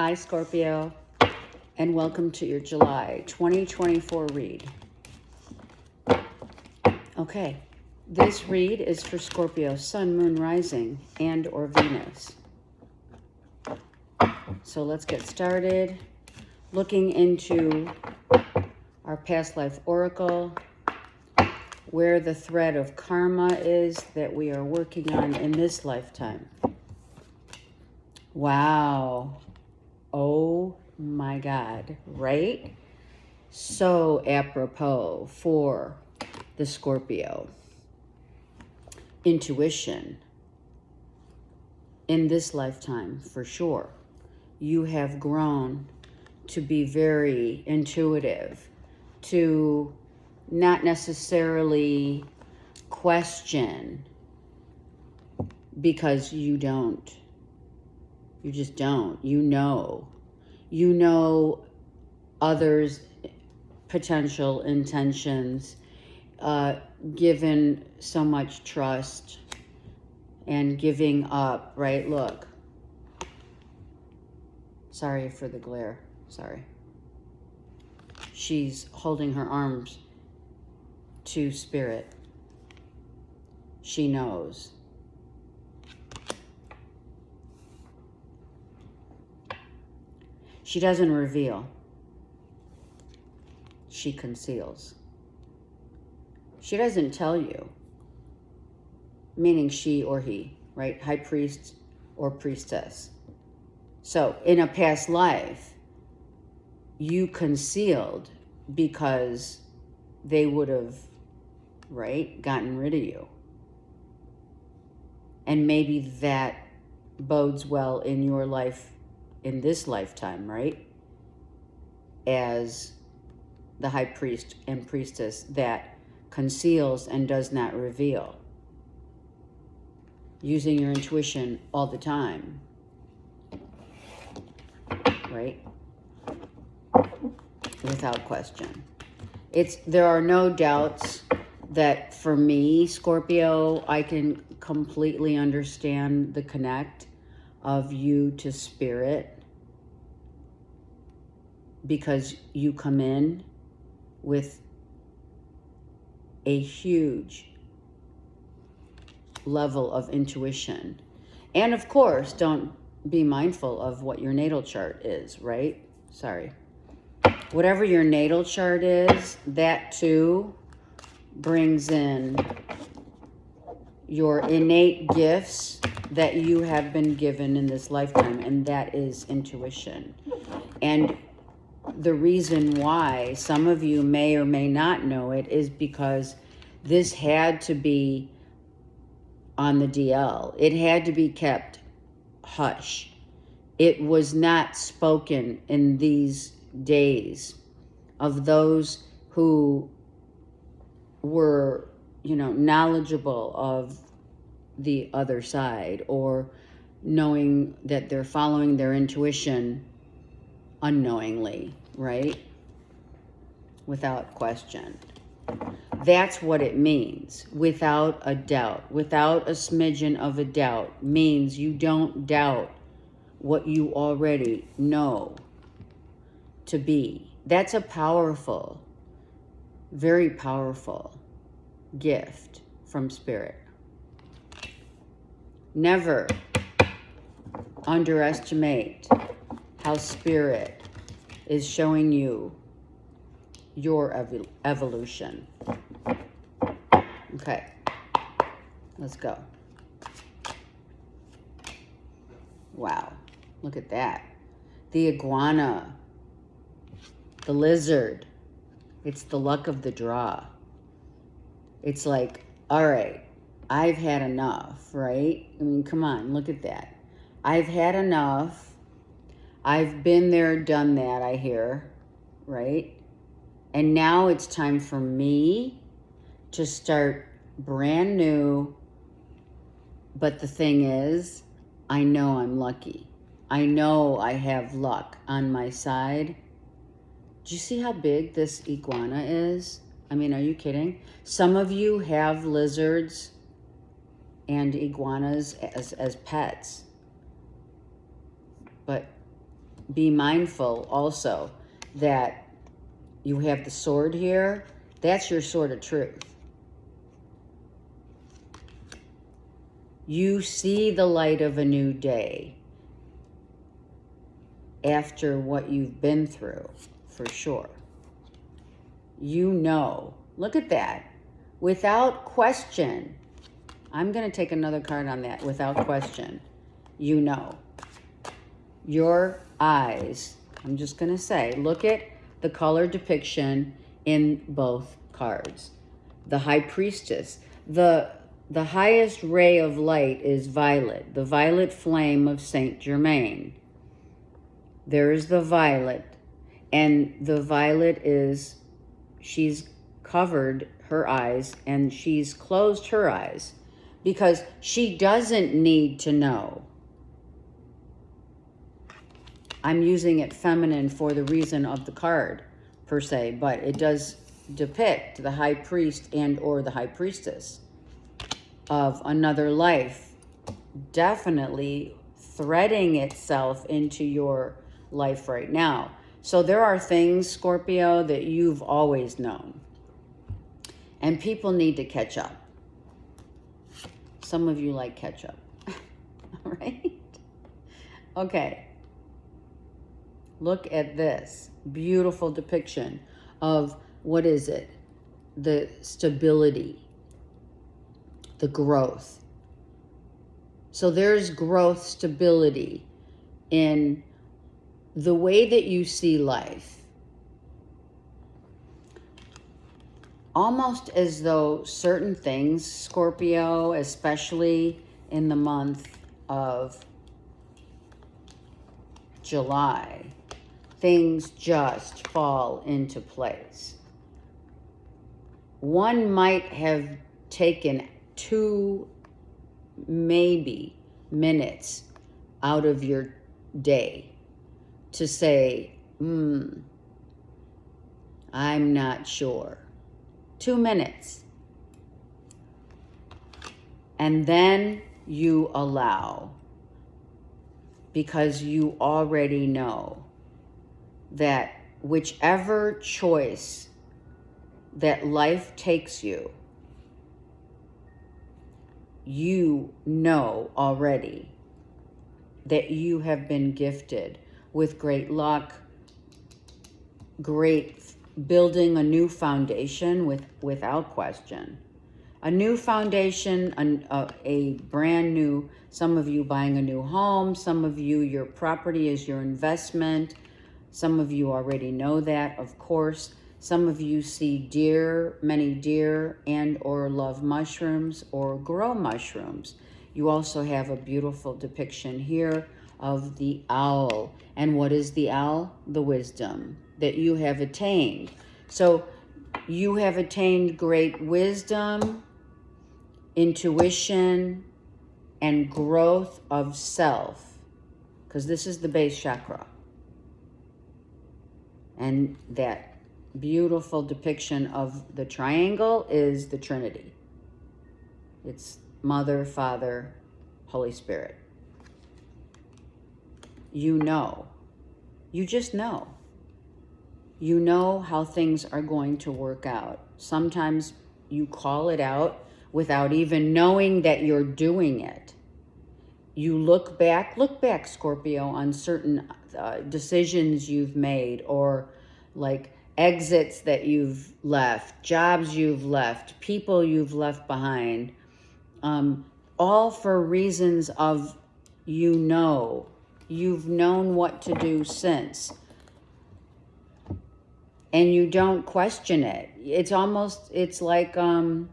Hi, Scorpio, and welcome to your July 2024 read. Okay, this read is for Scorpio, Sun, Moon, Rising, and or Venus. So let's get started looking into our past life oracle, where the thread of karma is that we are working on in this lifetime. Wow. Oh my God, right? So apropos for the Scorpio. Intuition in this lifetime, for sure. You have grown to be very intuitive, to not necessarily question because you don't. You just don't. You know others' potential intentions, given so much trust and giving up, right? Look. Sorry for the glare. Sorry. She's holding her arms to spirit. She knows. She doesn't reveal. She conceals. She doesn't tell you, meaning she or he, right? High priest or priestess. So in a past life, you concealed because they would have, right, gotten rid of you. And maybe that bodes well in your life in this lifetime, right? As the high priest and priestess that conceals and does not reveal. Using your intuition all the time, right? Without question. There are no doubts that for me, Scorpio, I can completely understand the connect of you to spirit, because you come in with a huge level of intuition. And of course, don't be mindful of what your natal chart is, right? Sorry. Whatever your natal chart is, that too brings in your innate gifts that you have been given in this lifetime, and that is intuition. And the reason why some of you may or may not know it is because this had to be on the DL. It had to be kept hush. It was not spoken in these days of those who were, knowledgeable of the other side, or knowing that they're following their intuition unknowingly, right? Without question. That's what it means, without a doubt. Without a smidgen of a doubt means you don't doubt what you already know to be. That's a powerful, very powerful gift from spirit. Never underestimate how spirit is showing you your evolution. Okay, let's go. Wow, look at that. The iguana, the lizard. It's the luck of the draw. It's like, all right, I've had enough, right? I mean, come on, look at that. I've had enough. I've been there, done that, I hear, right? And now it's time for me to start brand new. But the thing is, I know I'm lucky. I know I have luck on my side. Do you see how big this iguana is? I mean, are you kidding? Some of you have lizards and iguanas as pets. But be mindful also that you have the sword here. That's your sword of truth. You see the light of a new day after what you've been through, for sure. You know. Look at that. Without question. I'm going to take another card on that. Without question. You know. Your eyes. I'm just going to say, look at the color depiction in both cards. The High Priestess. The highest ray of light is violet. The violet flame of Saint Germain. There's the violet. And the violet is, she's covered her eyes and she's closed her eyes because she doesn't need to know. I'm using it feminine for the reason of the card per se, but it does depict the high priest and or the high priestess of another life definitely threading itself into your life right now. So there are things, Scorpio, that you've always known. And people need to catch up. Some of you like ketchup. All right? Okay. Look at this beautiful depiction of, what is it? The stability, the growth. So there's growth, stability in the way that you see life. Almost as though certain things, Scorpio, especially in the month of July, things just fall into place. One might have taken 2 maybe minutes out of your day to say, I'm not sure. 2 minutes. And then you allow, because you already know that whichever choice that life takes you, you know already that you have been gifted with great luck, great building a new foundation without question. A new foundation, a brand new, some of you buying a new home, some of you, your property is your investment. Some of you already know that, of course. Some of you see deer, many deer, and or love mushrooms or grow mushrooms. You also have a beautiful depiction here of the owl. And what is the owl? The wisdom that you have attained. So you have attained great wisdom, intuition, and growth of self, because this is the base chakra. And that beautiful depiction of the triangle is the Trinity. It's Mother, Father, Holy Spirit. You know. You just know. You know how things are going to work out. Sometimes you call it out without even knowing that you're doing it. You look back, Scorpio, on certain decisions you've made, or like exits that you've left, jobs you've left, people you've left behind, all for reasons of, you've known what to do since. And you don't question it. It's almost, it's like, right?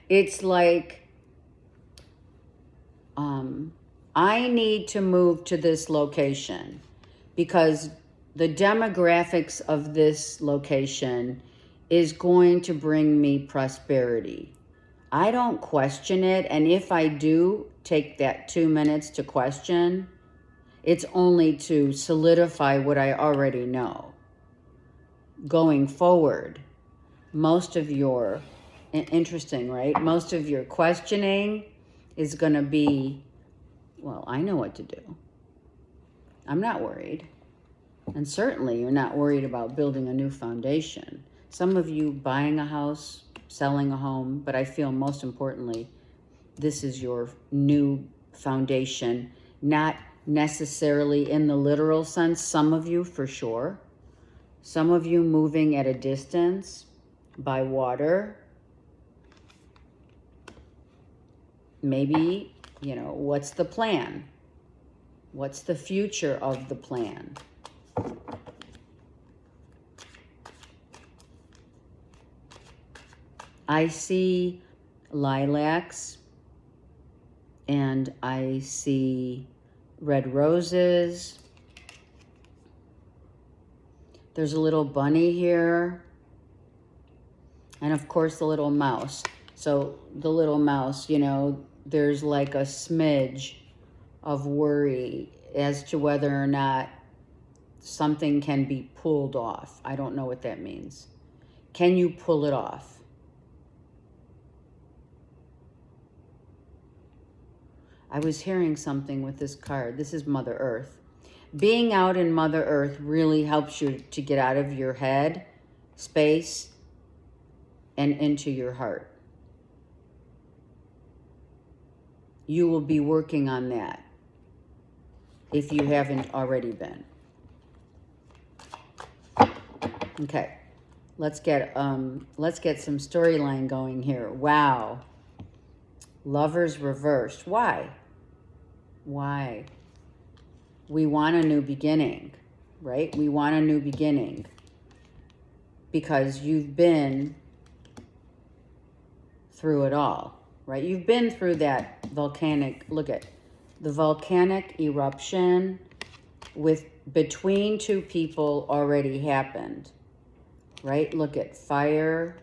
It's like, I need to move to this location because the demographics of this location is going to bring me prosperity. I don't question it. And if I do take that 2 minutes to question, it's only to solidify what I already know. Going forward, most of your, interesting, right? Most of your questioning is going to be Well, I know what to do. I'm not worried. And certainly you're not worried about building a new foundation. Some of you buying a house, selling a home, but I feel most importantly, this is your new foundation, not necessarily in the literal sense. Some of you for sure. Some of you moving at a distance by water. Maybe, what's the plan? What's the future of the plan? I see lilacs and I see red roses. There's a little bunny here. And of course the little mouse. So the little mouse, there's like a smidge of worry as to whether or not something can be pulled off. I don't know what that means. Can you pull it off? I was hearing something with this card. This is Mother Earth. Being out in Mother Earth really helps you to get out of your head space and into your heart. You will be working on that if you haven't already been. Okay, let's get some storyline going here. Wow. Lovers reversed. Why? Why? We want a new beginning, right? We want a new beginning because you've been through it all, right? You've been through that volcanic, look at the volcanic eruption between two people already happened, right? Look at fire,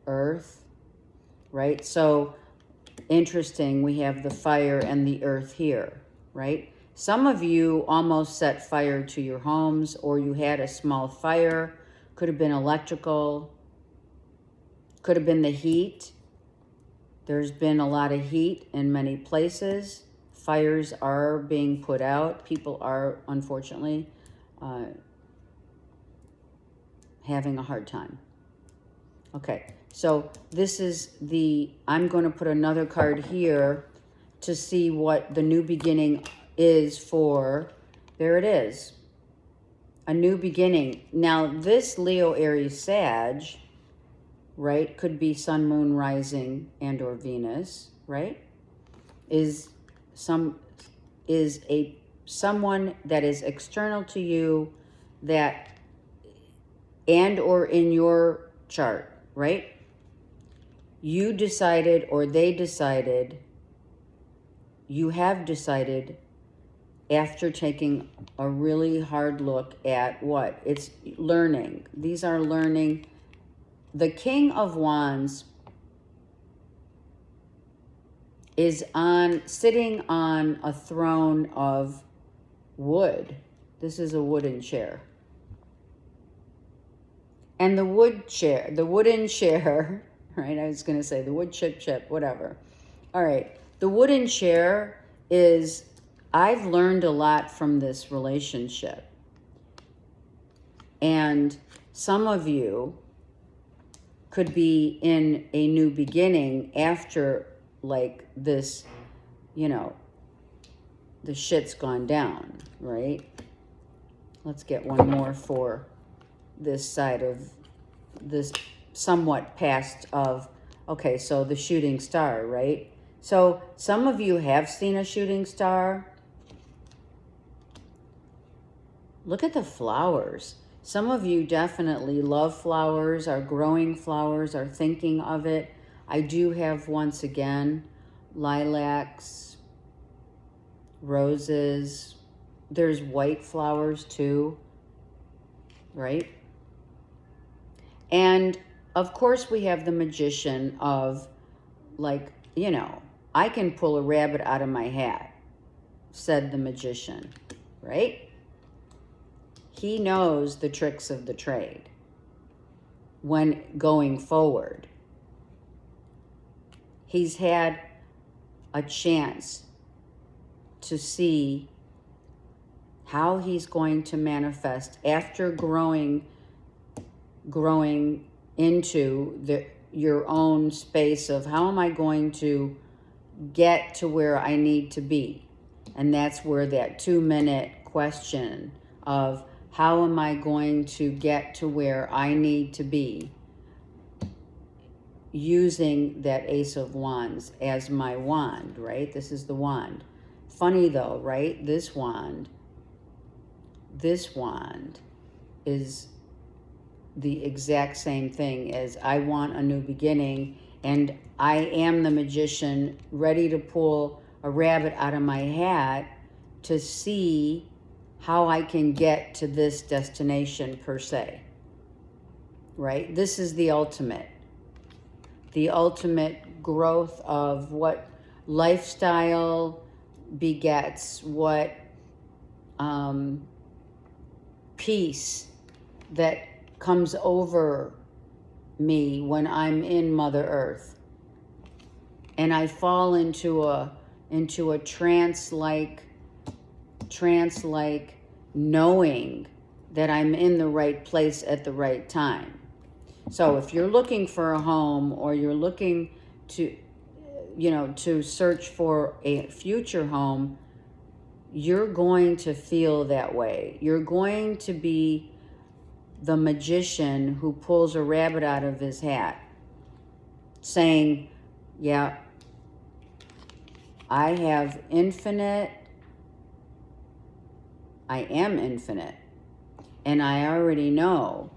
earth, right? So interesting, we have the fire and the earth here, right? Some of you almost set fire to your homes, or you had a small fire. Could have been electrical, could have been the heat. There's been a lot of heat in many places. Fires are being put out. People are, unfortunately, having a hard time. Okay, so this is I'm going to put another card here to see what the new beginning is for. There it is. A new beginning. Now, this Leo, Aries, Sag, right, could be Sun, Moon, Rising, and or Venus, right? Is someone that is external to you, that and or in your chart, right? You decided, or they decided, you have decided after taking a really hard look at what? It's learning. These are learning. The King of Wands is sitting on a throne of wood. This is a wooden chair. And the wooden chair, right? I was going to say the wood chip, whatever. All right. The wooden chair is, I've learned a lot from this relationship. And some of you could be in a new beginning after like this, the shit's gone down, right? Let's get one more for this side of this somewhat past of, okay, so the shooting star, right? So some of you have seen a shooting star. Look at the flowers. Some of you definitely love flowers, are growing flowers, are thinking of it. I do have, once again, lilacs, roses. There's white flowers too, right? And of course we have the magician of, like, I can pull a rabbit out of my hat, said the magician, right? He knows the tricks of the trade when going forward. He's had a chance to see how he's going to manifest after growing into your own space of how am I going to get to where I need to be. And that's where that 2-minute question of how am I going to get to where I need to be, using that Ace of Wands as my wand, right? This is the wand. Funny though, right? This wand is the exact same thing as I want a new beginning, and I am the magician ready to pull a rabbit out of my hat to see how I can get to this destination per se, right? This is the ultimate growth of what lifestyle begets, what peace that comes over me when I'm in Mother Earth, and I fall into a trance-like knowing that I'm in the right place at the right time. So if you're looking for a home, or you're looking to search for a future home, you're going to feel that way. You're going to be the magician who pulls a rabbit out of his hat, saying, yeah, I am infinite, and I already know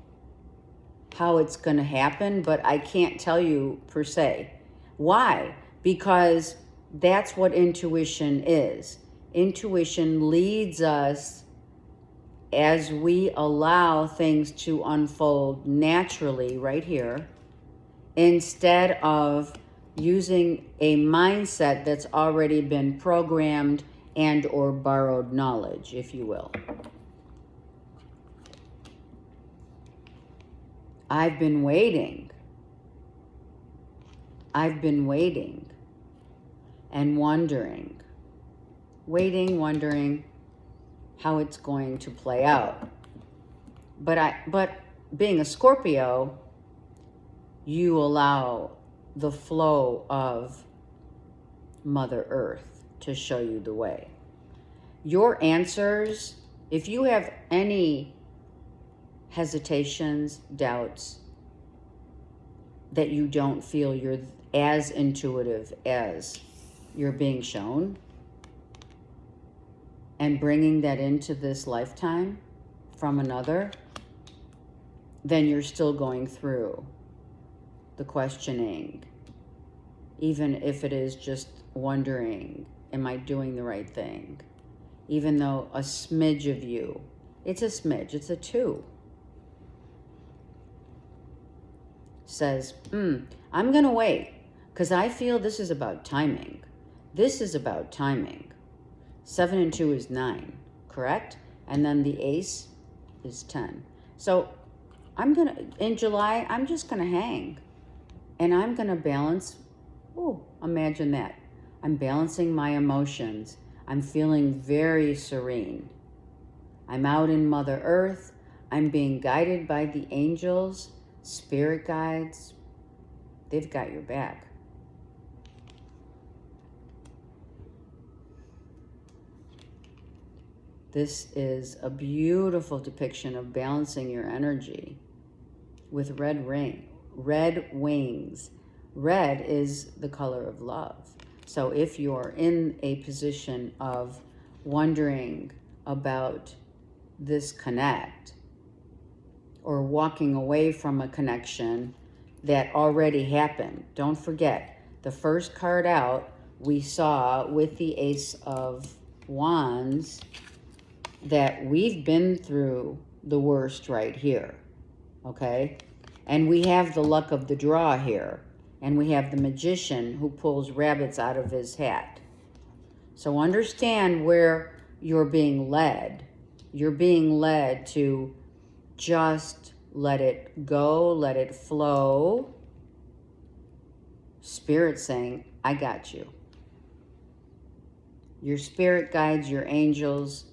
how it's going to happen, but I can't tell you per se. Why? Because that's what intuition is. Intuition leads us as we allow things to unfold naturally right here, instead of using a mindset that's already been programmed and or borrowed knowledge, if you will. I've been waiting and wondering how it's going to play out. But being a Scorpio, you allow the flow of Mother Earth to show you the way. Your answers, if you have any hesitations, doubts, that you don't feel you're as intuitive as you're being shown, and bringing that into this lifetime from another, then you're still going through the questioning, even if it is just wondering, am I doing the right thing? Even though a smidge of you, it's a smidge, it's a 2, says, I'm going to wait, because I feel this is about timing. This is about timing. 7 and 2 is 9, correct? And then the ace is 10. So in July, I'm just going to hang. And I'm going to balance. Oh, imagine that. I'm balancing my emotions. I'm feeling very serene. I'm out in Mother Earth. I'm being guided by the angels, spirit guides. They've got your back. This is a beautiful depiction of balancing your energy with red wings. Red is the color of love. So if you're in a position of wondering about this connect, or walking away from a connection that already happened, don't forget, the first card out we saw with the Ace of Wands, that we've been through the worst right here, okay? And we have the luck of the draw here, and we have the magician who pulls rabbits out of his hat. So understand where you're being led. You're being led to just let it go, let it flow. Spirit saying, I got you. Your spirit guides, your angels,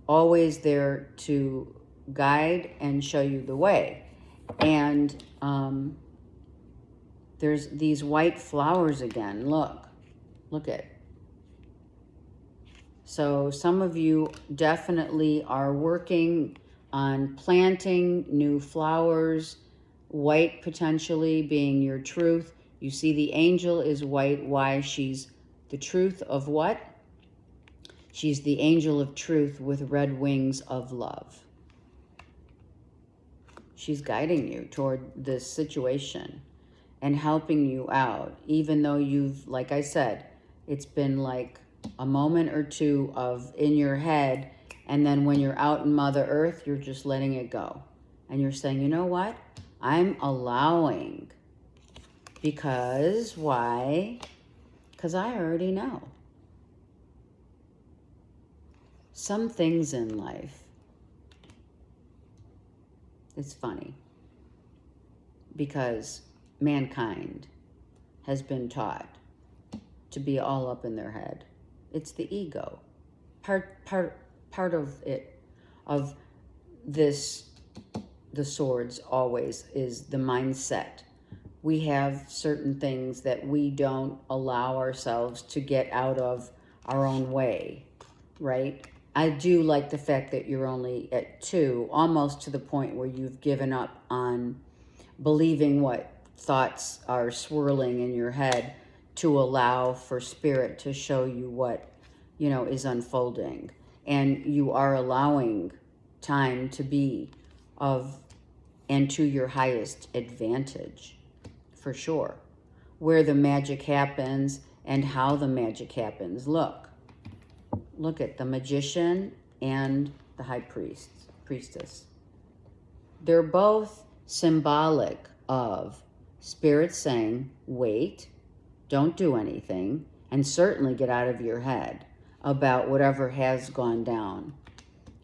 always there to guide and show you the way. And there's these white flowers again. Look at. So some of you definitely are working on planting new flowers, white potentially being your truth. You see the angel is white. Why? She's the truth of what? She's the angel of truth with red wings of love. She's guiding you toward this situation and helping you out, even though you've, like I said, it's been like a moment or two of in your head, and then when you're out in Mother Earth, you're just letting it go. And you're saying, you know what? I'm allowing. Because why? Because I already know. Some things in life, it's funny, because mankind has been taught to be all up in their head. It's the ego. Part of it, of this, the swords always is the mindset. We have certain things that we don't allow ourselves to get out of our own way, right? I do like the fact that you're only at 2, almost to the point where you've given up on believing what thoughts are swirling in your head to allow for spirit to show you what, is unfolding. And you are allowing time to be of and to your highest advantage, for sure. Where the magic happens and how the magic happens. Look at the magician and the high priestess. They're both symbolic of spirit saying, wait, don't do anything, and certainly get out of your head about whatever has gone down.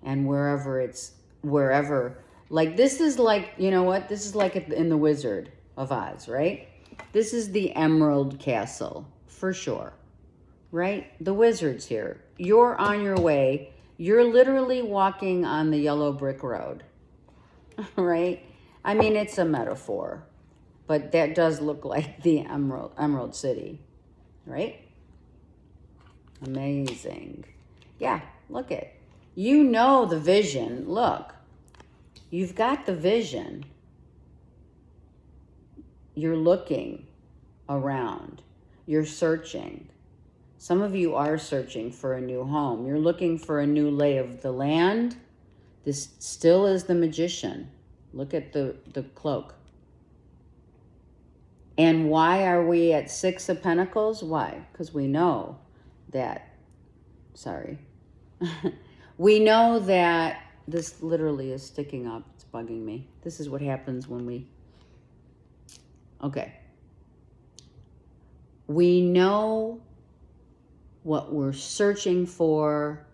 And wherever, like this is like, you know what? This is like in the Wizard of Oz, right? This is the Emerald Castle, for sure, right? The wizard's here. You're on your way. You're literally walking on the yellow brick road, right? I mean, it's a metaphor, but that does look like the Emerald City, right? Amazing. Yeah, look it. You know the vision. Look, you've got the vision. You're looking around. You're searching. Some of you are searching for a new home. You're looking for a new lay of the land. This still is the magician. Look at the cloak. And why are we at 6 of Pentacles? Why? Because we know that, we know that this literally is sticking up. It's bugging me. This is what happens when we, okay. We know what we're searching for.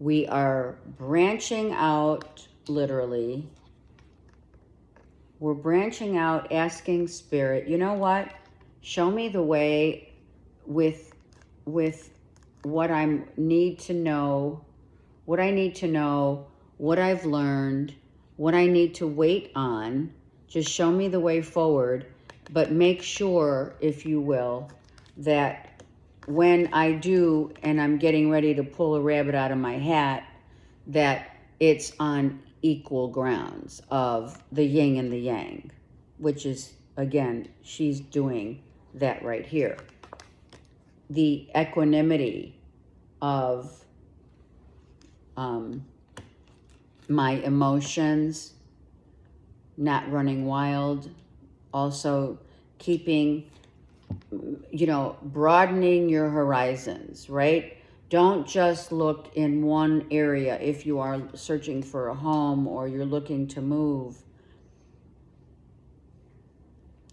We are branching out, literally. We're branching out, asking spirit, you know what? Show me the way with what I need to know, what I've learned, what I need to wait on. Just show me the way forward, but make sure, if you will, that when I do and I'm getting ready to pull a rabbit out of my hat, that it's on equal grounds of the yin and the yang, which is, again, she's doing that right here. The equanimity of my emotions, not running wild, also keeping, broadening your horizons, right? Don't just look in one area if you are searching for a home or you're looking to move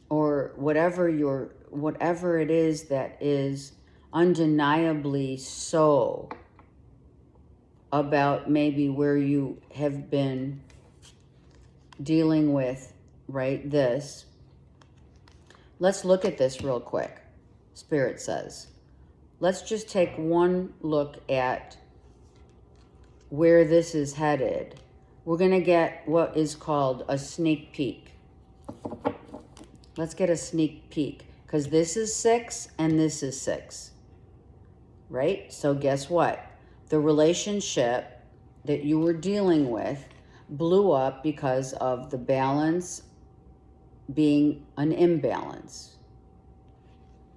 or whatever it is that is undeniably so about maybe where you have been dealing with, right? This. Let's look at this real quick. Spirit says, let's just take one look at where this is headed. We're going to get what is called a sneak peek. Let's get a sneak peek, because this is 6 and this is 6, right? So guess what? The relationship that you were dealing with blew up because of the balance being an imbalance.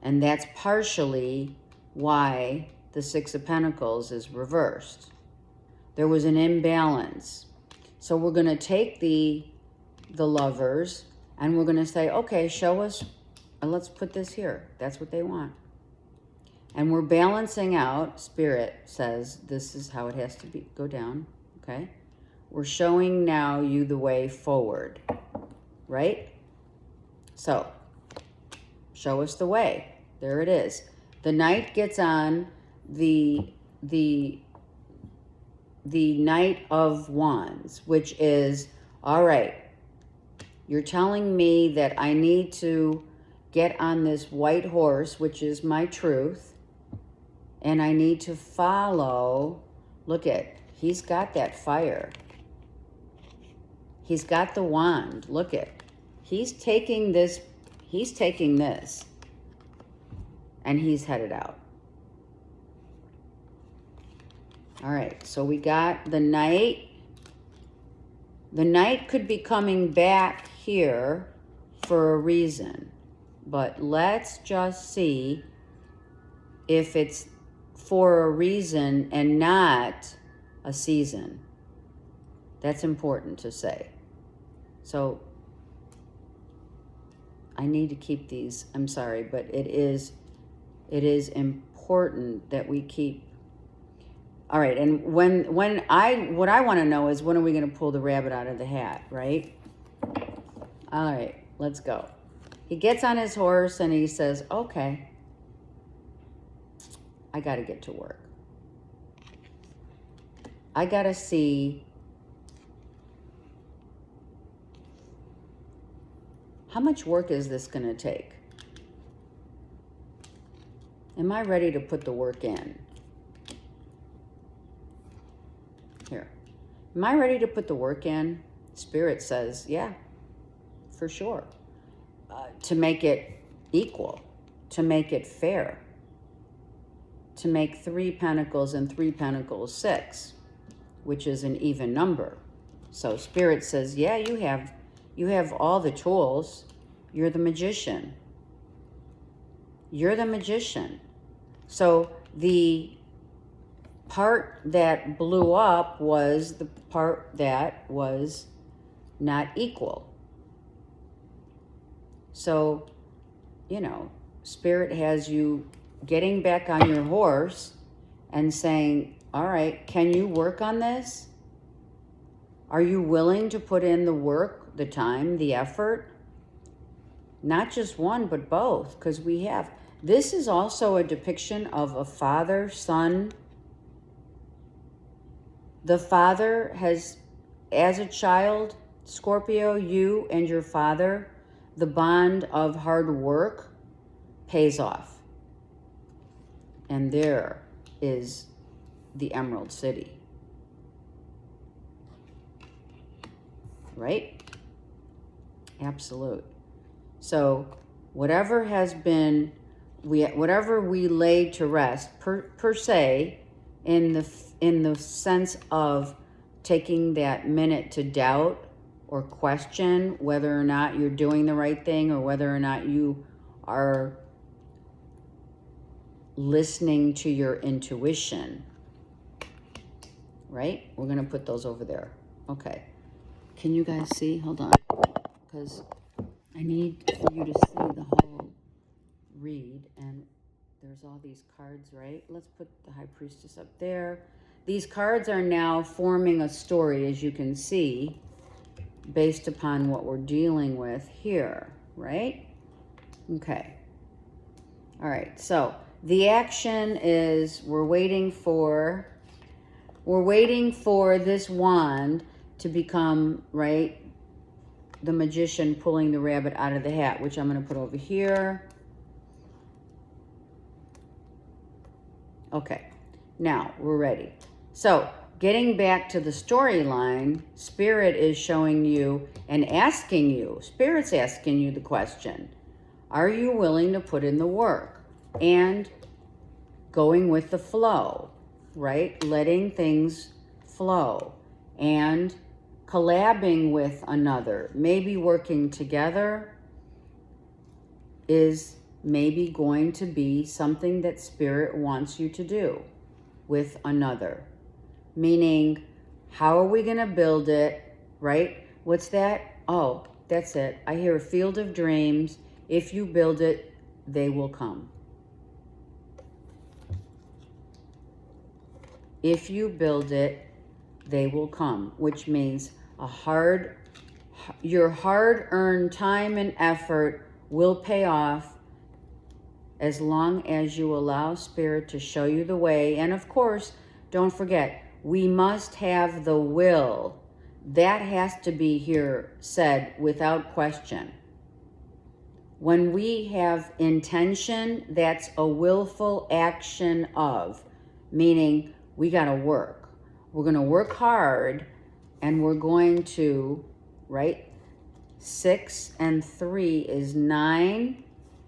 And that's partially why the 6 of Pentacles is reversed. There was an imbalance. So we're going to take the Lovers and we're going to say, okay, show us, and let's put this here. That's what they want. And we're balancing out. Spirit says this is how it has to be, go down, okay? We're showing now you the way forward, right? So, show us the way. There it is. The Knight gets on the Knight of Wands, which is, all right, you're telling me that I need to get on this white horse, which is my truth, and I need to follow. Look at, he's got that fire. He's got the wand. Look at, he's taking this, and he's headed out. All right, so we got the Knight. The Knight could be coming back here for a reason, but let's just see if it's for a reason and not a season. That's important to say. So I need to keep these, I'm sorry, but it is important that we keep. All right, and what I want to know is, when are we going to pull the rabbit out of the hat, right? All right, let's go. He gets on his horse and he says, okay, I got to get to work. I got to see how much work is this going to take? Am I ready to put the work in? Here. Am I ready to put the work in? Spirit says, yeah, for sure. To make it equal, to make it fair, to make 3 Pentacles and 3 Pentacles 6, which is an even number. So Spirit says, yeah, you have all the tools. You're the magician. You're the magician. So the part that blew up was the part that was not equal. So, you know, Spirit has you getting back on your horse and saying, all right, can you work on this? Are you willing to put in the work, the time, the effort? Not just one, but both, because we have. This is also a depiction of a father-son. The father has, as a child, Scorpio, you and your father, the bond of hard work pays off. And there is the Emerald City. Right? Absolute. So whatever has been, whatever we laid to rest, per se, in the sense of taking that minute to doubt or question whether or not you're doing the right thing, or whether or not you are listening to your intuition, right? We're going to put those over there. Okay. Can you guys see? Hold on. Because I need for you to see the whole read. And there's all these cards, right? Let's put the High Priestess up there. These cards are now forming a story, as you can see, based upon what we're dealing with here, right? Okay. All right. So the action is we're waiting for this wand to become, right, the magician pulling the rabbit out of the hat, which I'm going to put over here. Okay, now we're ready. So, getting back to the storyline, Spirit is showing you and asking you, Spirit's asking you the question, are you willing to put in the work? And going with the flow, right? Letting things flow and collabing with another, maybe working together is maybe going to be something that Spirit wants you to do with another. Meaning, how are we going to build it, right? What's that? Oh, that's it. I hear a field of dreams. If you build it, they will come. If you build it, they will come, which means your hard-earned time and effort will pay off as long as you allow Spirit to show you the way. And of course, don't forget, we must have the will. That has to be here said without question. When we have intention, that's a willful action of, meaning we got to work. We're going to work hard and we're going to, right? 6 and 3 is 9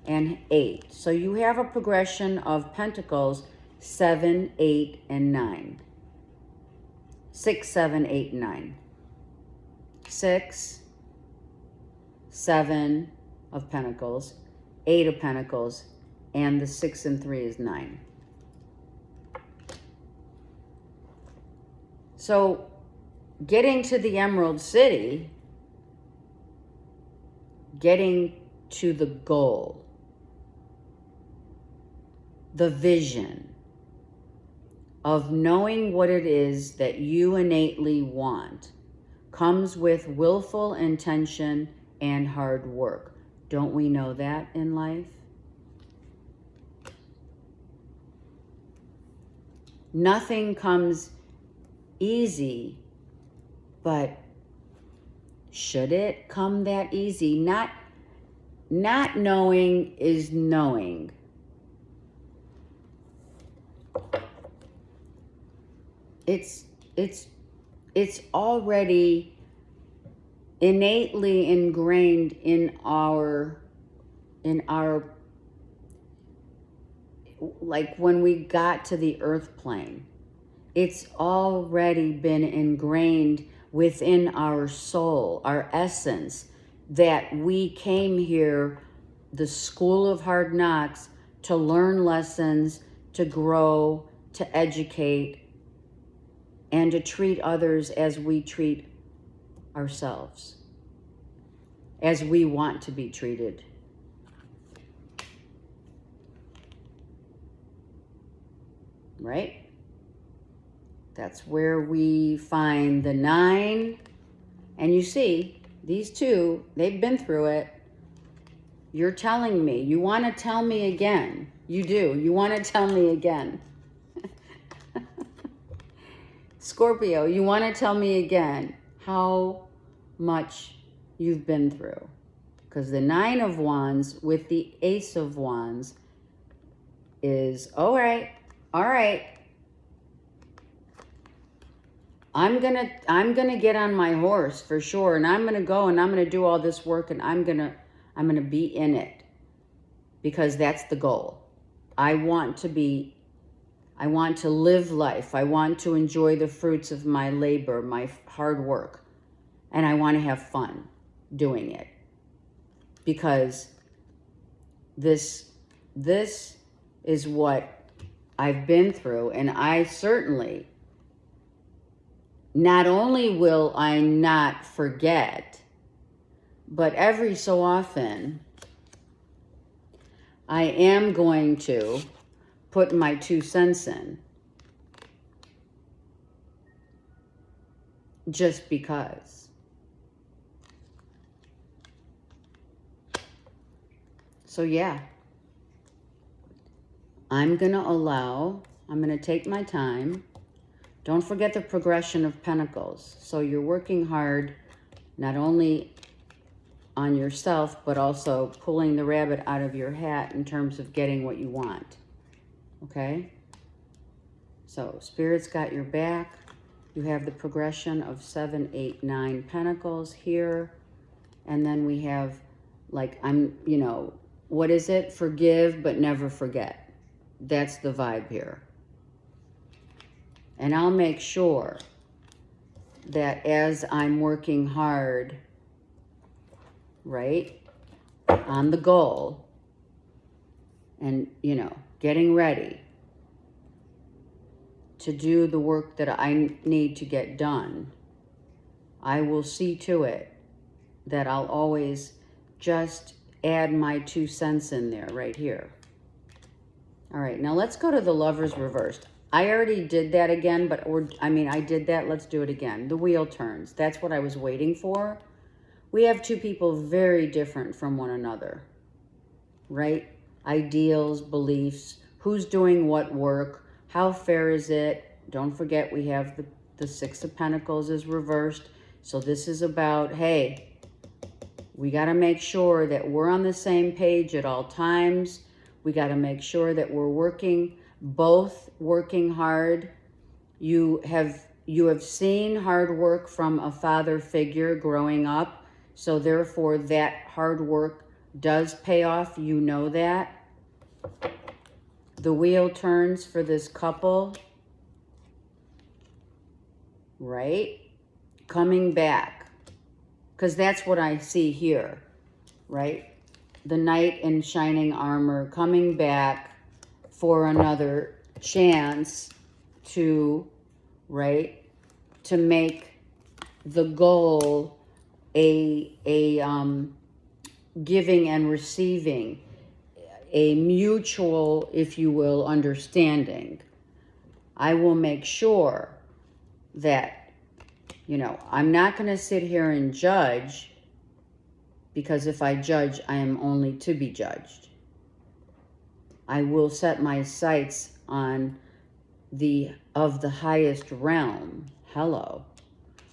and 8. So you have a progression of pentacles, 7, 8, and 9. 6, 7, 8, 9. 6, 7 of pentacles, 8 of pentacles, and the 6 and 3 is 9. So getting to the Emerald City, getting to the goal, the vision of knowing what it is that you innately want comes with willful intention and hard work. Don't we know that in life? Nothing comes easy, but should it come that easy? Not knowing is knowing. It's already innately ingrained in our like when we got to the earth plane. It's already been ingrained within our soul, our essence, that we came here, the school of hard knocks, to learn lessons, to grow, to educate, and to treat others as we treat ourselves, as we want to be treated. Right? That's where we find the 9. And you see, these two, they've been through it. You're telling me. You want to tell me again. You do. You want to tell me again. Scorpio, you want to tell me again how much you've been through. Because the 9 of Wands with the Ace of Wands is, all right. I'm gonna get on my horse for sure, and I'm gonna go and I'm gonna do all this work, and I'm gonna be in it, because that's the goal. I want to live life. I want to enjoy the fruits of my labor, my hard work, and I want to have fun doing it, because this is what I've been through, and I certainly, not only will I not forget, but every so often I am going to put my 2 cents in, just because. So yeah, I'm going to take my time. Don't forget the progression of pentacles. So you're working hard, not only on yourself, but also pulling the rabbit out of your hat in terms of getting what you want. Okay? So Spirit's got your back. You have the progression of 7, 8, 9 pentacles here. And then we have, like, you know, what is it? Forgive, but never forget. That's the vibe here. And I'll make sure that as I'm working hard, right, on the goal and, you know, getting ready to do the work that I need to get done, I will see to it that I'll always just add my 2 cents in there right here. All right, now let's go to the Lovers reversed. I already did that again, but I did that. Let's do it again. The wheel turns. That's what I was waiting for. We have 2 people very different from one another, right? Ideals, beliefs, who's doing what work, how fair is it? Don't forget we have the 6 of Pentacles is reversed. So this is about, hey, we got to make sure that we're on the same page at all times. We got to make sure that we're both working hard. You have seen hard work from a father figure growing up. So therefore that hard work does pay off. You know that. The wheel turns for this couple, right? Coming back. Because that's what I see here, right? The knight in shining armor coming back for another chance to, right, to make the goal a giving and receiving, a mutual, if you will, understanding. I will make sure that, you know, I'm not going to sit here and judge, because if I judge, I am only to be judged. I will set my sights on the highest realm,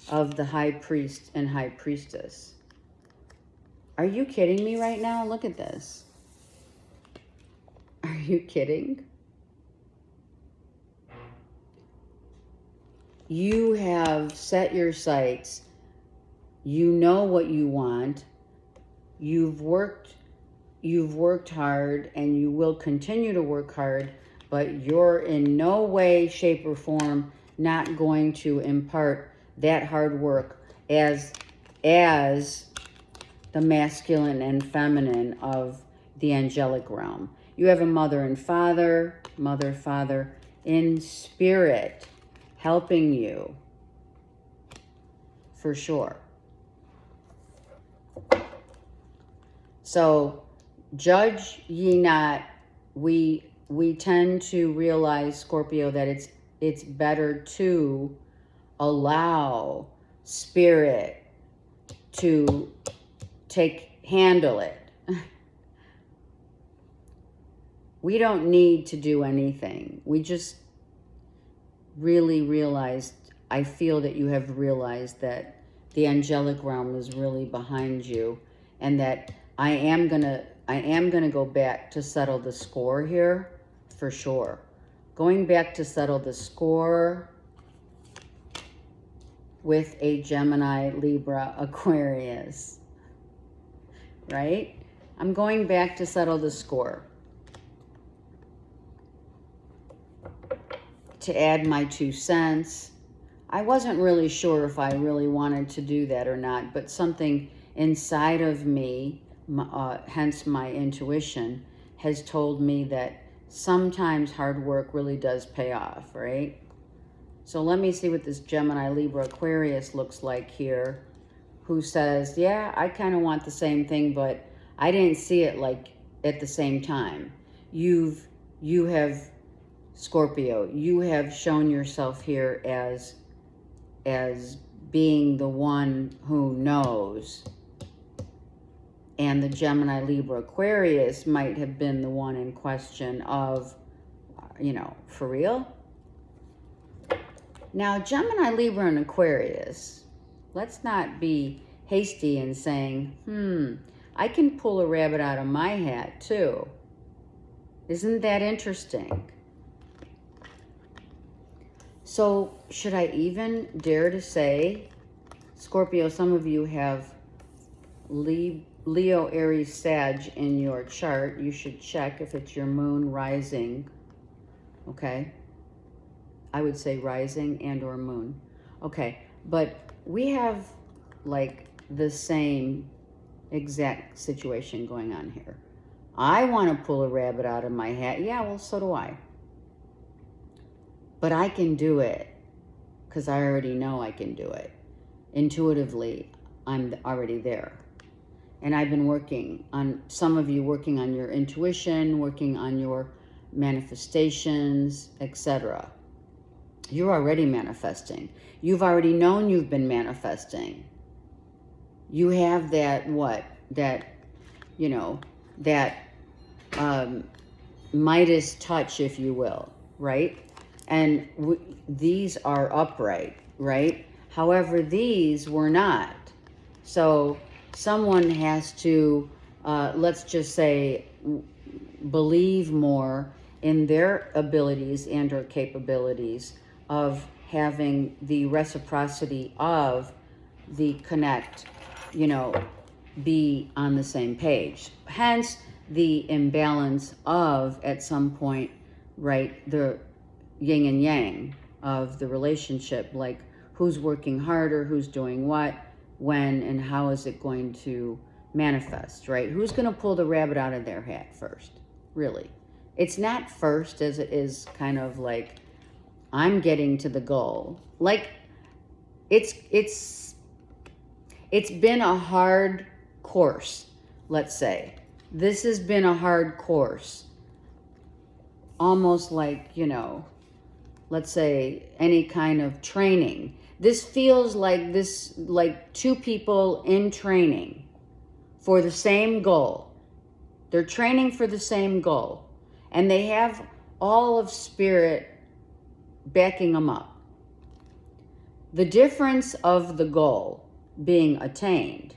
of the high priest and high priestess. Are you kidding me right now? Look at this. Are you kidding? You have set your sights. You know what you want. You've worked hard, and you will continue to work hard, but you're in no way, shape, or form not going to impart that hard work as the masculine and feminine of the angelic realm. You have a mother and father, father in spirit helping you, for sure. So, judge ye not. We tend to realize, Scorpio, that it's better to allow spirit to handle it. We don't need to do anything. We just really realized, I feel that you have realized that the angelic realm is really behind you, and that I am gonna go back to settle the score here, for sure. Going back to settle the score with a Gemini, Libra, Aquarius, right? I'm going back to settle the score, to add my 2 cents. I wasn't really sure if I really wanted to do that or not, but something inside of me, hence my intuition, has told me that sometimes hard work really does pay off, right? So let me see what this Gemini, Libra, Aquarius looks like here, who says, yeah, I kind of want the same thing, but I didn't see it like at the same time. You have, Scorpio, you have shown yourself here as being the one who knows. And the Gemini, Libra, Aquarius might have been the one in question of, you know, for real? Now, Gemini, Libra, and Aquarius, let's not be hasty in saying, I can pull a rabbit out of my hat too. Isn't that interesting? So should I even dare to say, Scorpio, some of you have Leo, Aries, Sag in your chart. You should check if it's your moon rising. Okay. I would say rising and or moon. Okay. But we have like the same exact situation going on here. I want to pull a rabbit out of my hat. Yeah, well, so do I. But I can do it because I already know I can do it. Intuitively, I'm already there. And I've been working on, some of you working on your intuition, working on your manifestations, etc. You're already manifesting. You've already known you've been manifesting. You have that, that Midas touch, if you will, right? And these are upright, right? However, these were not. So someone has to, let's just say, believe more in their abilities and or capabilities of having the reciprocity of the connect, be on the same page. Hence the imbalance of, at some point, right, the yin and yang of the relationship, like who's working harder, who's doing what, when, and how is it going to manifest, right? Who's going to pull the rabbit out of their hat first, really? It's not first as it is kind of like, I'm getting to the goal. Like, it's been a hard course, let's say. This has been a hard course. Almost like, let's say any kind of training. This feels like two people in training for the same goal. They're training for the same goal. And they have all of spirit backing them up. The difference of the goal being attained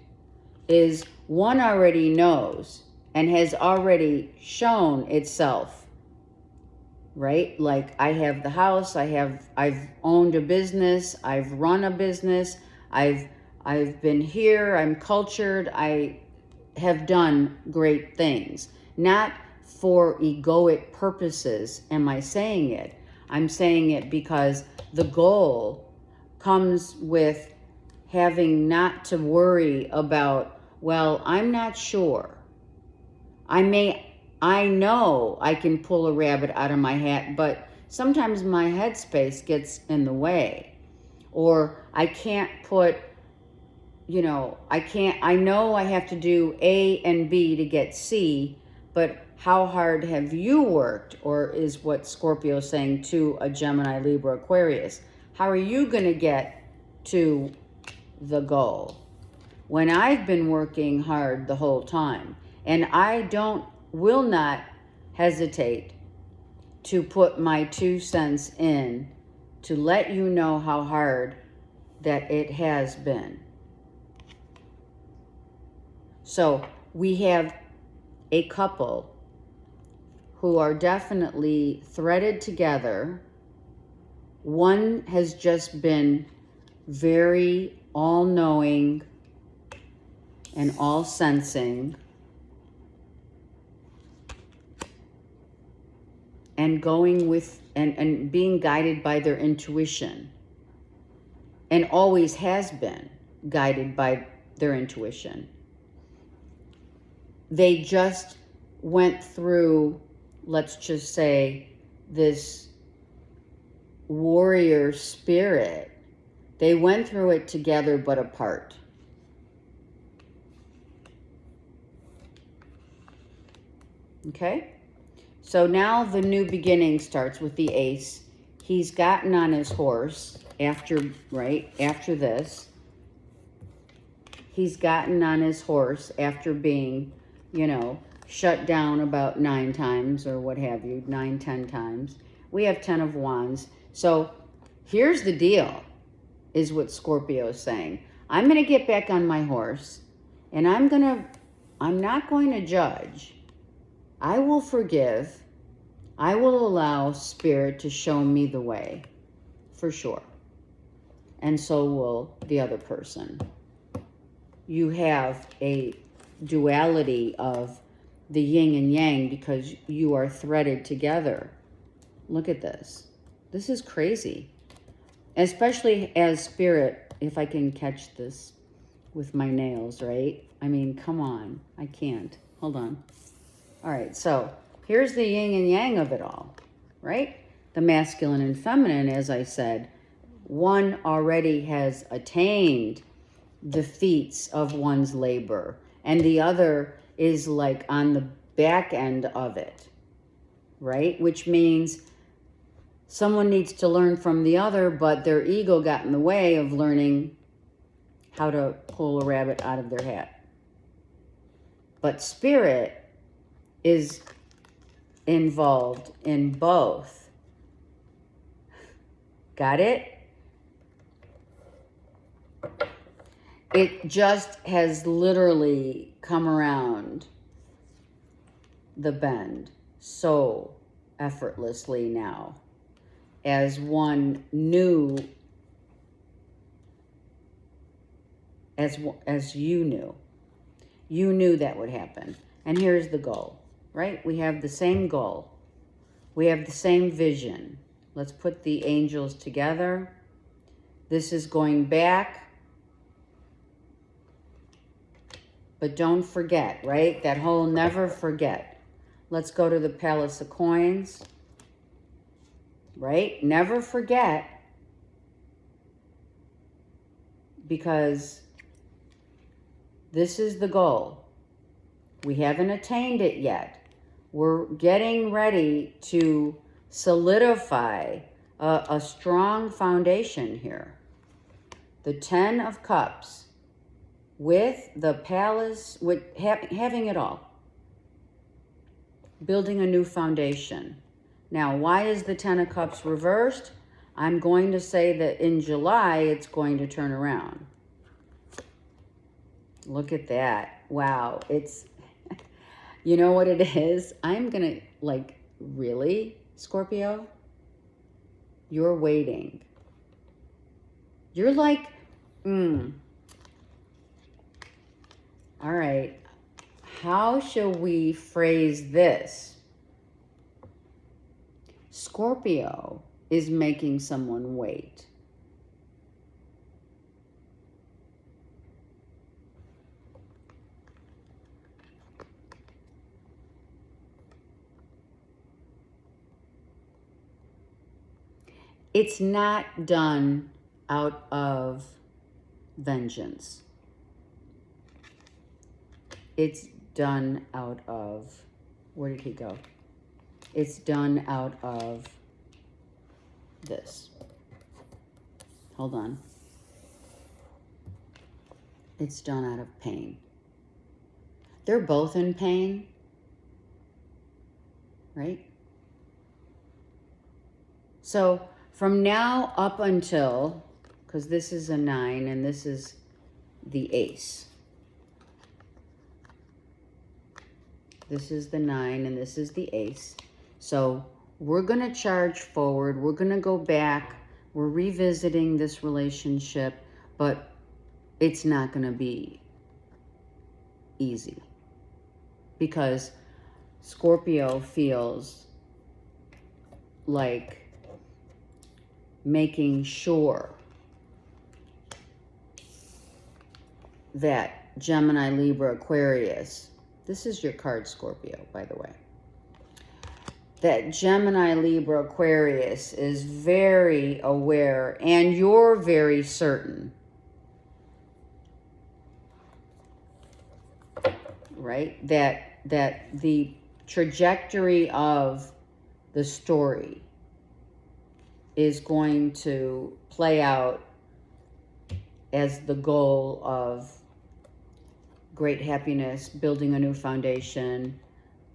is one already knows and has already shown itself, right? Like, I have the house, I've owned a business, I've run a business, I've been here, I'm cultured, I have done great things. Not for egoic purposes am I saying it. I'm saying it because the goal comes with having not to worry about, well, I'm not sure. I know I can pull a rabbit out of my hat, but sometimes my headspace gets in the way. Or I can't put, I know I have to do A and B to get C, but how hard have you worked? Or is what Scorpio is saying to a Gemini, Libra, Aquarius. How are you going to get to the goal? When I've been working hard the whole time, and I will not hesitate to put my 2 cents in to let you know how hard that it has been. So we have a couple who are definitely threaded together. One has just been very all-knowing and all-sensing and going with and being guided by their intuition, and always has been guided by their intuition. They just went through, let's just say, this warrior spirit. They went through it together but apart. Okay? So now the new beginning starts with the ace. He's gotten on his horse after this. He's gotten on his horse after being, shut down about 9 times or what have you, 9, 10 times. We have 10 of Wands. So here's the deal, is what Scorpio is saying. I'm going to get back on my horse, and I'm not going to judge. I will forgive. I will allow Spirit to show me the way for sure. And so will the other person. You have a duality of the yin and yang because you are threaded together. Look at this. This is crazy. Especially as spirit, if I can catch this with my nails, right? I mean, come on. I can't. Hold on. All right, so here's the yin and yang of it all, right? The masculine and feminine, as I said, one already has attained the feats of one's labor, and the other is like on the back end of it, right? Which means someone needs to learn from the other, but their ego got in the way of learning how to pull a rabbit out of their hat. But spirit is involved in both. Got it? It just has literally come around the bend so effortlessly now, as one knew, as you knew that would happen. And here's the goal, right? We have the same goal. We have the same vision. Let's put the angels together. This is going back. But don't forget, right? That whole never forget. Let's go to the Palace of Coins. Right? Never forget. Because this is the goal. We haven't attained it yet. We're getting ready to solidify a strong foundation here. The 10 of Cups. With the palace, with having it all. Building a new foundation. Now, why is the 10 of Cups reversed? I'm going to say that in July, it's going to turn around. Look at that. Wow. It's, you know what it is? I'm going to, like, really, Scorpio? You're waiting. You're like, all right, how shall we phrase this? Scorpio is making someone wait. It's not done out of vengeance. It's done out of, where did he go? It's done out of this. Hold on. It's done out of pain. They're both in pain, right? So from now up until, because this is a 9 and this is the ace. This is the 9 and this is the ace. So we're going to charge forward. We're going to go back. We're revisiting this relationship, but it's not going to be easy because Scorpio feels like making sure that Gemini, Libra, Aquarius, this is your card, Scorpio, by the way, that Gemini, Libra, Aquarius is very aware, and you're very certain, right? That the trajectory of the story is going to play out as the goal of great happiness, building a new foundation,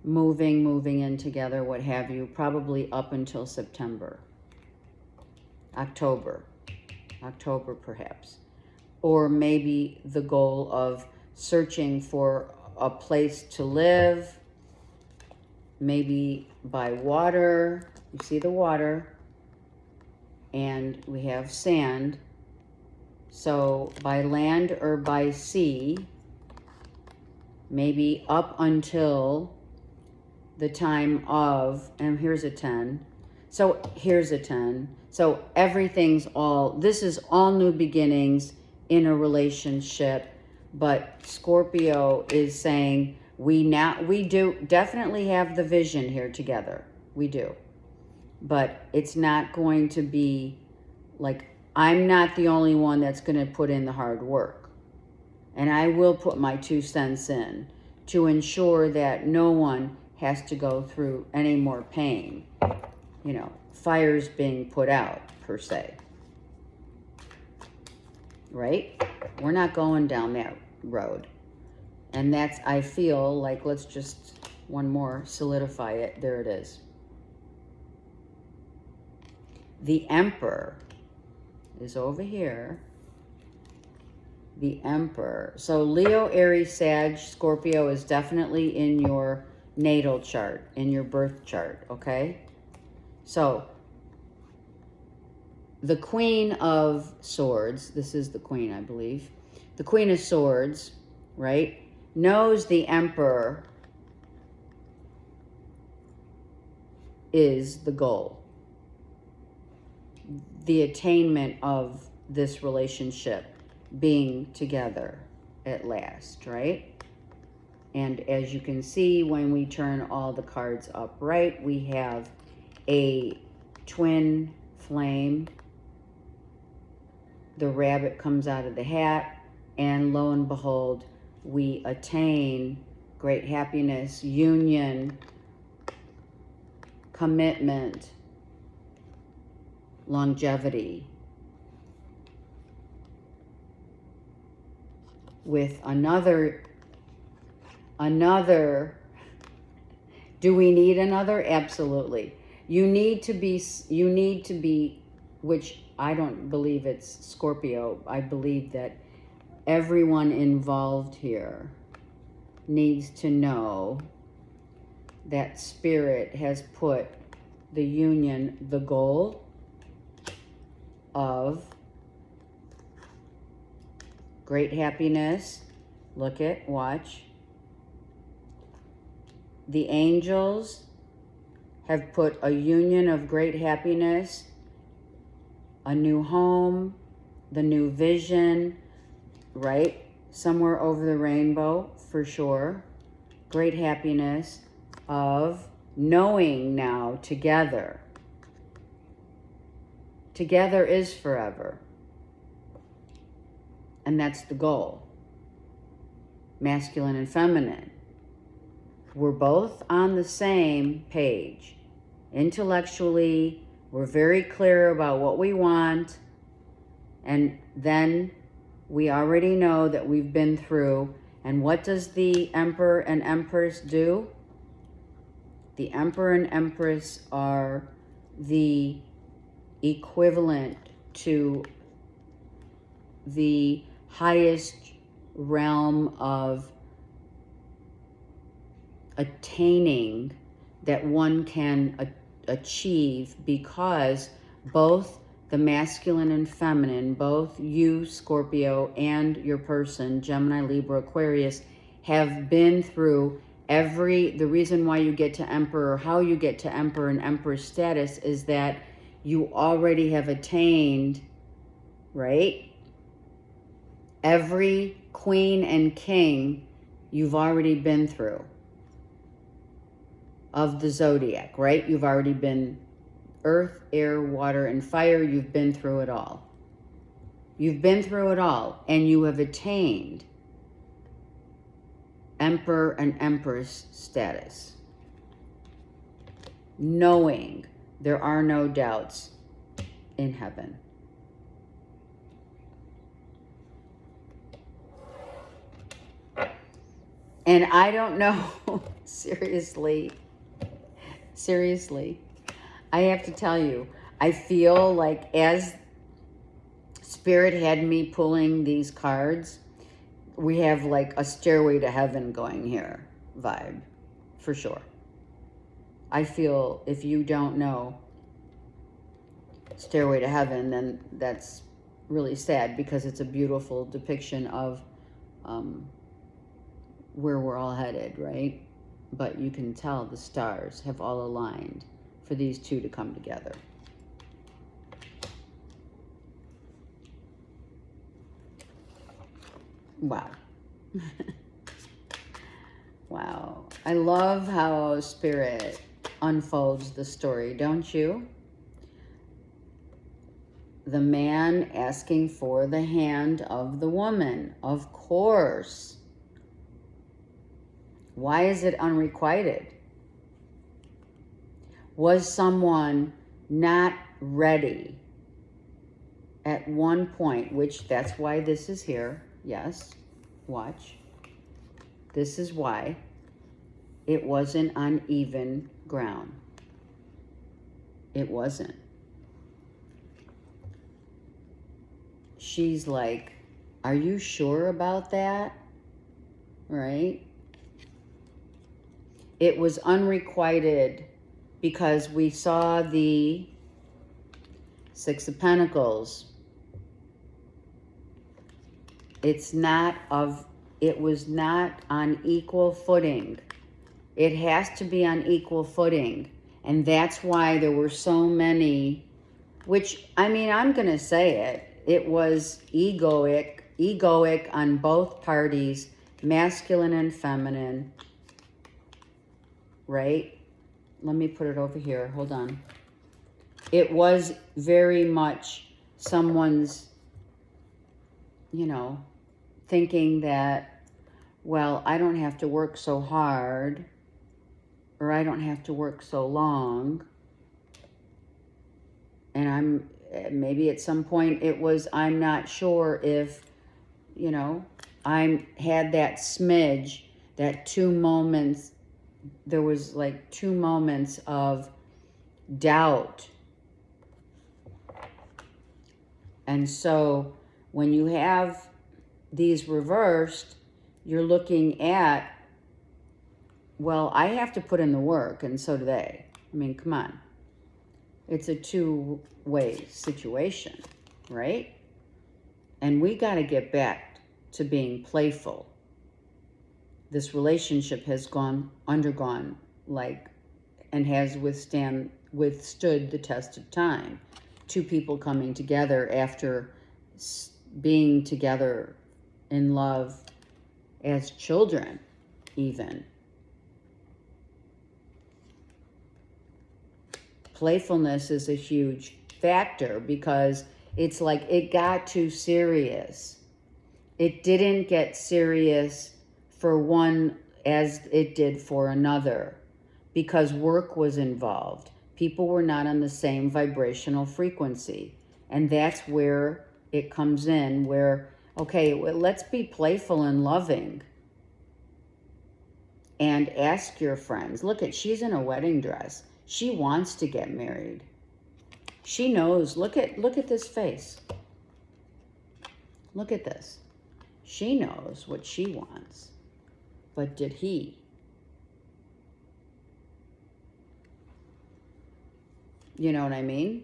moving in together, what have you, probably up until September, October perhaps. Or maybe the goal of searching for a place to live, maybe by water, you see the water, and we have sand. So by land or by sea, maybe up until the time of, and here's a 10. So here's a 10. So everything's all, this is all new beginnings in a relationship. But Scorpio is saying we do definitely have the vision here together. We do. But it's not going to be like, I'm not the only one that's going to put in the hard work. And I will put my 2 cents in to ensure that no one has to go through any more pain. You know, fires being put out, per se. Right? We're not going down that road. And that's, I feel like, let's just one more solidify it. There it is. The Emperor is over here. The Emperor. So Leo, Aries, Sag, Scorpio is definitely in your natal chart, in your birth chart, okay? So the Queen of Swords, this is the Queen, I believe. The Queen of Swords, right, knows the Emperor is the goal. The attainment of this relationship being together at last, right? And as you can see, when we turn all the cards upright, we have a twin flame. The rabbit comes out of the hat, and lo and behold, we attain great happiness, union, commitment, longevity with another, do we need another? Absolutely. You need to be, which I don't believe it's Scorpio. I believe that everyone involved here needs to know that Spirit has put the union, the goal of great happiness. Look at, watch. The angels have put a union of great happiness, a new home, the new vision, right? Somewhere over the rainbow, for sure. Great happiness of knowing now together. Together is forever. And that's the goal. Masculine and feminine. We're both on the same page. Intellectually, we're very clear about what we want. And then we already know that we've been through. And what does the Emperor and Empress do? The Emperor and Empress are the equivalent to the highest realm of attaining that one can achieve, because both the masculine and feminine, both you, Scorpio, and your person, Gemini, Libra, Aquarius, have been through the reason why you get to Emperor, how you get to Emperor and Empress status is that you already have attained, right? Every queen and king you've already been through of the zodiac, right? You've already been earth, air, water, and fire. You've been through it all. You've been through it all, and you have attained Emperor and Empress status, knowing there are no doubts in heaven. And I don't know, seriously, I have to tell you, I feel like as Spirit had me pulling these cards, we have like a stairway to heaven going here vibe, for sure. I feel, if you don't know, Stairway to Heaven, then that's really sad because it's a beautiful depiction of where we're all headed, right? But you can tell the stars have all aligned for these two to come together. Wow. Wow. I love how Spirit unfolds the story, don't you? The man asking for the hand of the woman, of course. Why is it unrequited? Was someone not ready at one point, which that's why this is here. Yes, watch. This is why it wasn't on even ground. It wasn't. She's like, are you sure about that? Right? It was unrequited because we saw the Six of Pentacles. It was not on equal footing. It has to be on equal footing. And that's why there were so many, which, I mean, I'm going to say it. It was egoic on both parties, masculine and feminine, right? Let me put it over here. Hold on. It was very much someone's, thinking that, well, I don't have to work so hard, or I don't have to work so long. And maybe at some point it was, I'm not sure if, I had that smidge, that 2 moments, there was like 2 moments of doubt. And so when you have these reversed, you're looking at, well, I have to put in the work, and so do they. I mean, come on. It's a 2-way situation, right? And we got to get back to being playful. This relationship has undergone and has withstood the test of time. 2 people coming together after being together in love as children, even. Playfulness is a huge factor because it's like it got too serious. It didn't get serious for one as it did for another because work was involved. People were not on the same vibrational frequency. And that's where it comes in, where, okay, well, let's be playful and loving. And ask your friends, she's in a wedding dress. She wants to get married. She knows, look at this face. Look at this. She knows what she wants. But did he? You know what I mean?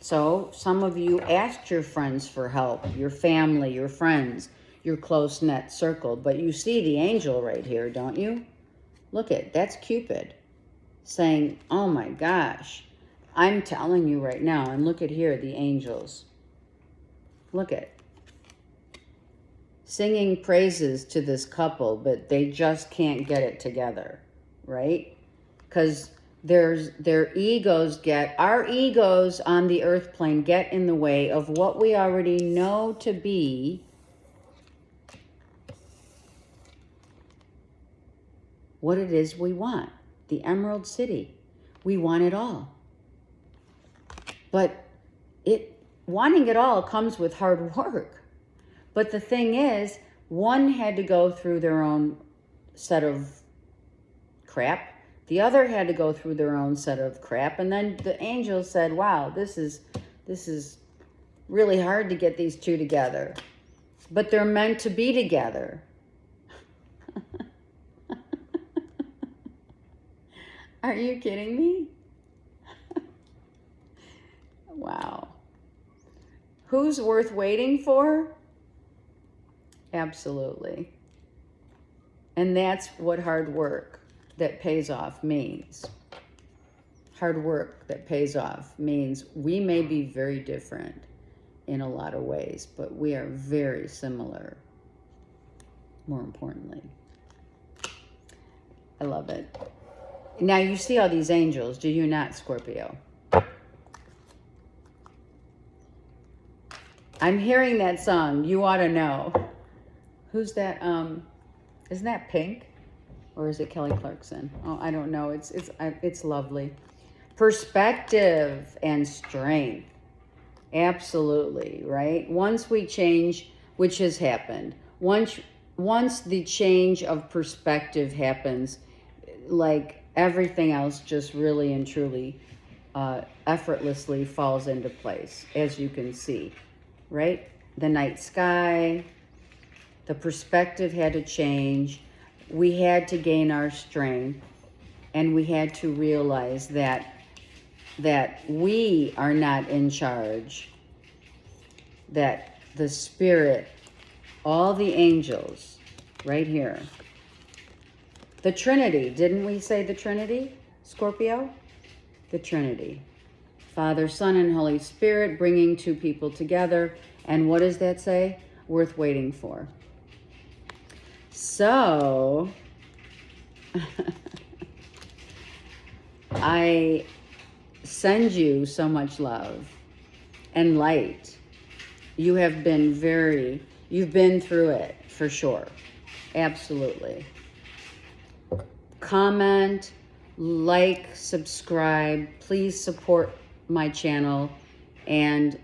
So some of you asked your friends for help, your family, your friends, your close-knit circle. But you see the angel right here, don't you? That's Cupid saying, oh my gosh, I'm telling you right now. And look at here, the angels. Singing praises to this couple, but they just can't get it together, right? Because our egos on the earth plane get in the way of what we already know to be what it is we want. The Emerald City. We want it all. But wanting it all comes with hard work. But the thing is, one had to go through their own set of crap. The other had to go through their own set of crap. And then the angels said, wow, this is really hard to get these 2 together. But they're meant to be together. Are you kidding me? Wow. Who's worth waiting for? Absolutely. And that's what hard work that pays off means. Hard work that pays off means we may be very different in a lot of ways, but we are very similar, more importantly. I love it. Now you see all these angels, do you not, Scorpio? I'm hearing that song, You Ought to Know. Who's that? Isn't that Pink? Or is it Kelly Clarkson? Oh, I don't know. It's lovely. Perspective and strength. Absolutely, right? Once we change, which has happened, once the change of perspective happens, like everything else just really and truly effortlessly falls into place, as you can see, right? The night sky, the perspective had to change. We had to gain our strength, and we had to realize that we are not in charge, that the Spirit, all the angels, right here, the Trinity, didn't we say the Trinity, Scorpio? The Trinity. Father, Son, and Holy Spirit bringing two people together. And what does that say? Worth waiting for. So, I send you so much love and light. You have been you've been through it for sure. Absolutely. Comment, like, subscribe. Please support my channel. And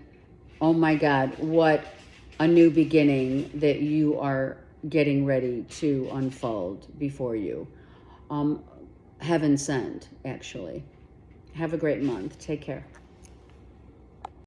oh my God, what a new beginning that you are getting ready to unfold before you. Heaven sent, actually. Have a great month. Take care.